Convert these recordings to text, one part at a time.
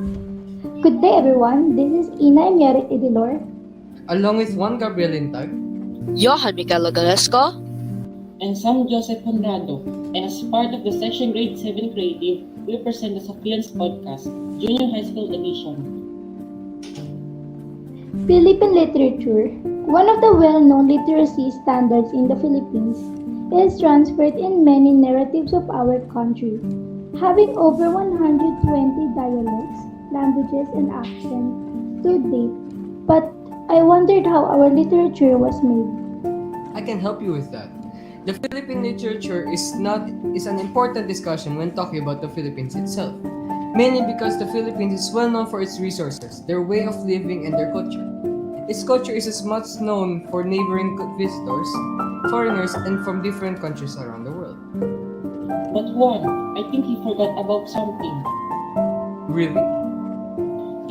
Good day, everyone. This is Ynna Idilor. Along with Juan Gabriel Intag. Johan Galesco. And Sam Joseph Conrado. And as part of the Section Grade 7 Creative, we present the Sophian's podcast, Junior High School Edition. Philippine literature, one of the well-known literacy standards in the Philippines, is transferred in many narratives of our country, having over 120 dialects, languages, and accents to date. But I wondered how our literature was made. I can help you with that. The Philippine literature is an important discussion when talking about the Philippines itself, mainly because the Philippines is well known for its resources, their way of living, and their culture. Its culture is as much known for neighboring visitors, foreigners, and from different countries around the world. But Juan, I think you forgot about something. Really?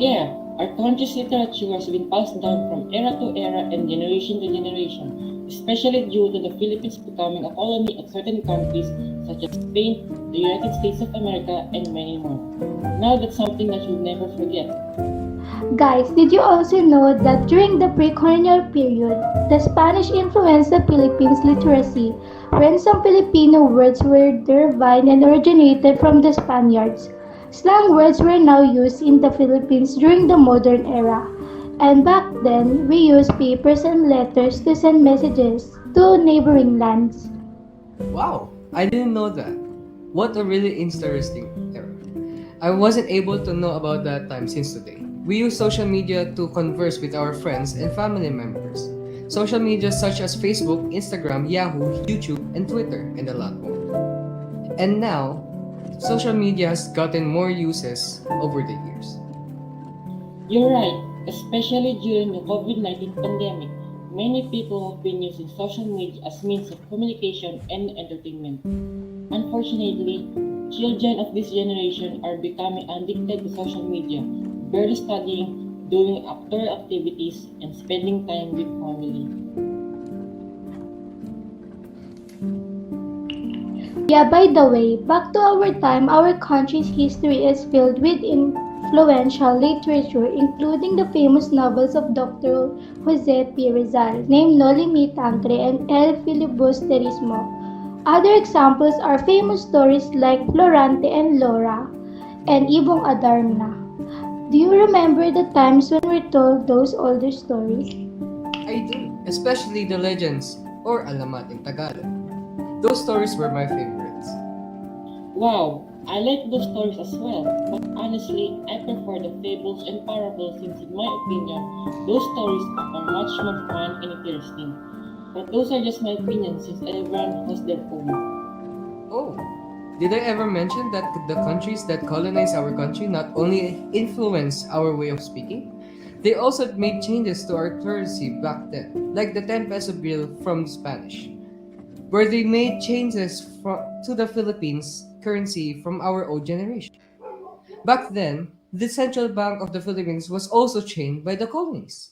Yeah, our country's literature has been passed down from era to era and generation to generation, especially due to the Philippines becoming a colony of certain countries such as Spain, the United States of America, and many more. Now that's something that you'll never forget. Guys, did you also know that during the pre-colonial period, the Spanish influenced the Philippines literacy when some Filipino words were derived and originated from the Spaniards? Slang words were now used in the Philippines during the modern era. And back then, we used papers and letters to send messages to neighboring lands. Wow, I didn't know that. What a really interesting era. I wasn't able to know about that time since today. We use social media to converse with our friends and family members. Social media such as Facebook, Instagram, Yahoo, YouTube, and Twitter, and a lot more. And now, social media has gotten more uses over the years. You're right. Especially during the COVID-19 pandemic, many people have been using social media as means of communication and entertainment. Unfortunately, children of this generation are becoming addicted to social media, barely studying, doing outdoor activities, and spending time with family. Yeah, by the way, back to our time, our country's history is filled with influential literature, including the famous novels of Dr. Jose P. Rizal, named Noli Me Tangere and El Filibusterismo. Other examples are famous stories like Florante and Laura and Ibong Adarna. Do you remember the times when we told those older stories? I do, especially the legends or alamat in Tagalog. Those stories were my favorites. Wow, I like those stories as well, but honestly, I prefer the fables and parables since in my opinion, those stories are much more fun and interesting. But those are just my opinions since everyone has their own. Oh, did I ever mention that the countries that colonized our country not only influenced our way of speaking, they also made changes to our currency back then, like the 10 peso bill from Spanish, where they made changes to the Philippines currency from our old generation. Back then, the Central Bank of the Philippines was also changed by the colonies.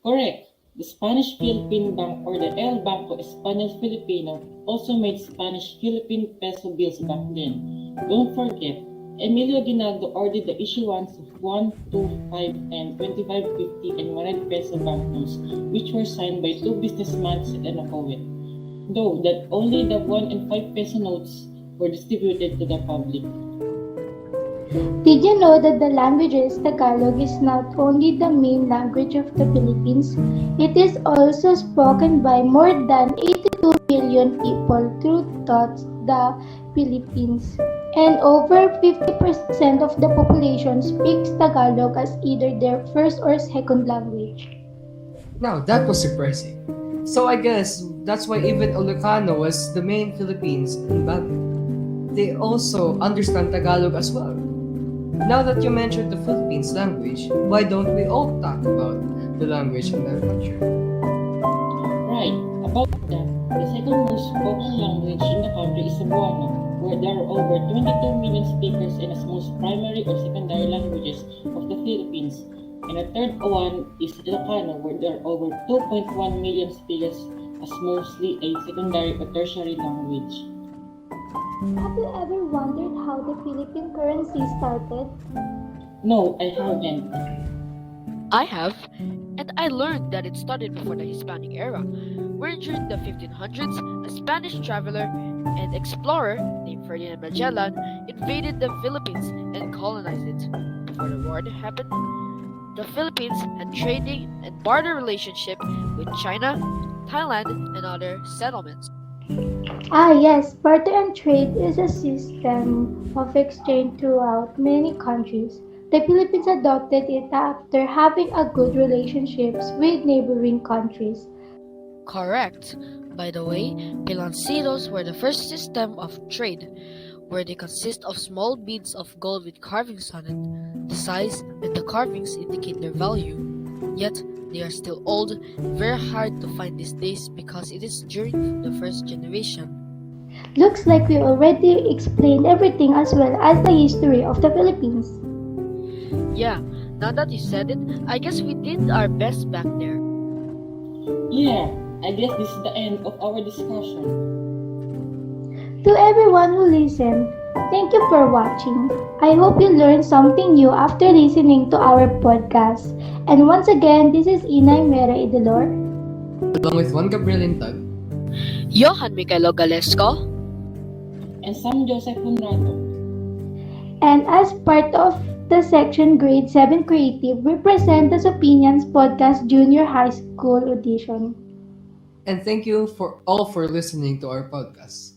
Correct. The Spanish Philippine Bank or the El Banco Español Filipino also made Spanish Philippine peso bills back then. Don't forget, Emilio Aguinaldo ordered the issuance of 1, 2, 5, and 25, 50, and 100 peso banknotes, which were signed by two businessmen and a poet. Though that only the 1 and 5 peso notes were distributed to the public. Did you know that the languages Tagalog is not only the main language of the Philippines, it is also spoken by more than 82 million people throughout the Philippines, and over 50% of the population speaks Tagalog as either their first or second language. Now, that was surprising. So I guess that's why even Ilocano was the main Philippines in Baguio. They also understand Tagalog as well. Now that you mentioned the Philippines language, why don't we all talk about the language in our country? Right, about that, the second most spoken language in the country is Cebuano, where there are over 22 million speakers and as most primary or secondary languages of the Philippines. And the third one is Ilocano, where there are over 2.1 million speakers as mostly a secondary or tertiary language. Have you ever wondered how the Philippine currency started? No, I haven't. I have, and I learned that it started before the Hispanic era, where during the 1500s, a Spanish traveler and explorer named Ferdinand Magellan invaded the Philippines and colonized it. Before the war happened, the Philippines had trading and barter relationship with China, Thailand, and other settlements. Ah, yes, barter and trade is a system of exchange throughout many countries. The Philippines adopted it after having a good relationships with neighboring countries. Correct. By the way, pilancitos were the first system of trade, where they consist of small beads of gold with carvings on it. The size and the carvings indicate their value. Yet, they are still old, very hard to find these days because it is during the first generation. Looks like we already explained everything as well as the history of the Philippines. Yeah, now that you said it, I guess we did our best back there. Yeah, I guess this is the end of our discussion. To everyone who listened, thank you for watching. I hope you learned something new after listening to our podcast. And once again, this is Ynna Idolor. Along with Juan Gabriel Intag. Johan Mikaelo Galesco. And Sam Joseph Hunrato. And as part of the section Grade 7 Creative, we present the Sophian Podcast Junior High School Audition. And thank you for all for listening to our podcast.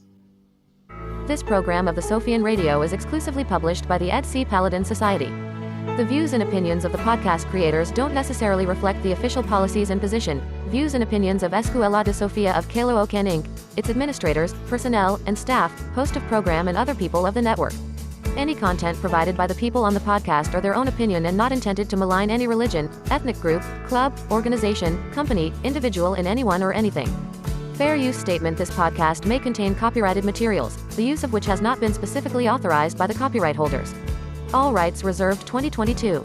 This program of the Sophian Radio is exclusively published by the Paladin Society. The views and opinions of the podcast creators don't necessarily reflect the official policies and position, views and opinions of Escuela de Sofia of Caloocan Inc., its administrators, personnel, and staff, host of program and other people of the network. Any content provided by the people on the podcast are their own opinion and not intended to malign any religion, ethnic group, club, organization, company, individual in anyone or anything. Fair use statement: this podcast may contain copyrighted materials, the use of which has not been specifically authorized by the copyright holders. All rights reserved 2022.